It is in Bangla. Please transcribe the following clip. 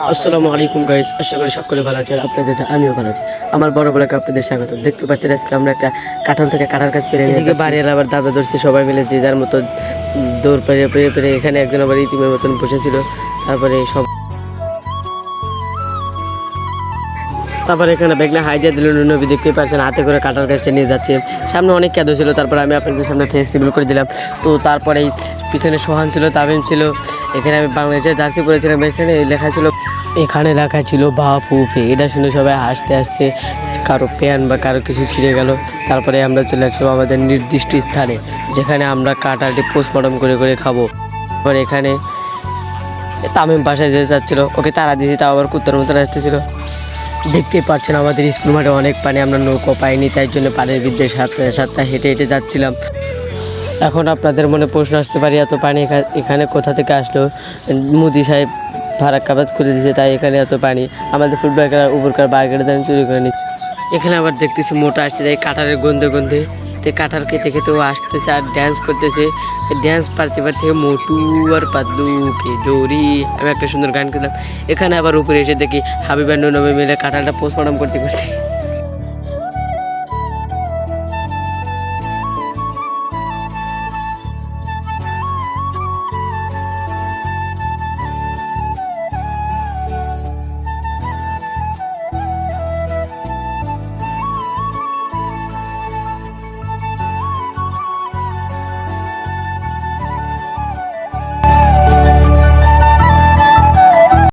আসসালামু আলাইকুম গাইস, আশা করি সকলে ভালো আছেন। আপনাদের আমিও ভালো আছি। আমার বড় বড়কে আপনাদের স্বাগত। দেখতে পাচ্ছেন আজকে আমরা একটা কাঁঠাল থেকে কাঁঠাল গাছ পেরে এদিকে বাড়ি আবার দাবা ধরছে, সবাই মিলে যে যার মতো দৌড় পেরে পেরে পেরে এখানে একজন আবার ইতিমের মতন বসেছিল। তারপরে এখানে বেগনা হাইজা দিল নবী, দেখতে পাচ্ছেন হাতে করে কাঁঠাল গাছটা নিয়ে যাচ্ছে। সামনে অনেক ক্যাদো ছিল, তারপরে আমি আপনাদের সামনে ফেস রিভিল করে দিলাম। তো তারপরে পিছনে সোহান ছিল, তামিম ছিল, এখানে আমি বাংলাদেশের জার্সি পরেছিলাম। এখানে লেখা ছিল বাপুফে। এটা শুনে সবাই হাসতে হাসতে কারো প্যান বা কারো কিছু ছিঁড়ে গেল। তারপরে আমরা চলে আসলাম আমাদের নির্দিষ্ট স্থানে, যেখানে আমরা কাঁঠালটি পোস্টমর্টম করে করে খাবো। তারপরে এখানে তামিম বাসায় যেতে চাচ্ছিলো, ওকে তাড়া দিয়েছি, তাও আবার কুত্তার মতন আসতেছিল। দেখতেই পাচ্ছেন আমাদের স্কুল মাঠে অনেক পানি, আমরা নৌকো পাইনি, তাই জন্য পানির বিদ্যে সাতটা হেঁটে হেঁটে যাচ্ছিলাম। এখন আপনাদের মনে প্রশ্ন আসতে পারে, এত পানি এখানে কোথা থেকে আসলো? মোদি সাহেব ফারাক্কাবাদ খুলে দিয়েছে, তাই এখানে এত পানি। আমাদের ফুটবল খেলার উপরকার বার্গেট দান চুরি করে নিচ্ছে। এখানে আবার দেখতেছি মোটা আসছে, তাই কাঁঠালের গন্ধে গন্ধে তে কাঁঠাল খেতে খেতে ও আসতেছে আর ড্যান্স করতেছে। ড্যান্স পারতে পারতে মোটু আর পাতলু কে জোরি, আমি একটা সুন্দর গান করলাম। এখানে আবার উপরে এসে দেখি হাবিব আর নবী মিলে কাঁঠালটা পোস্টমর্টম করতে করতে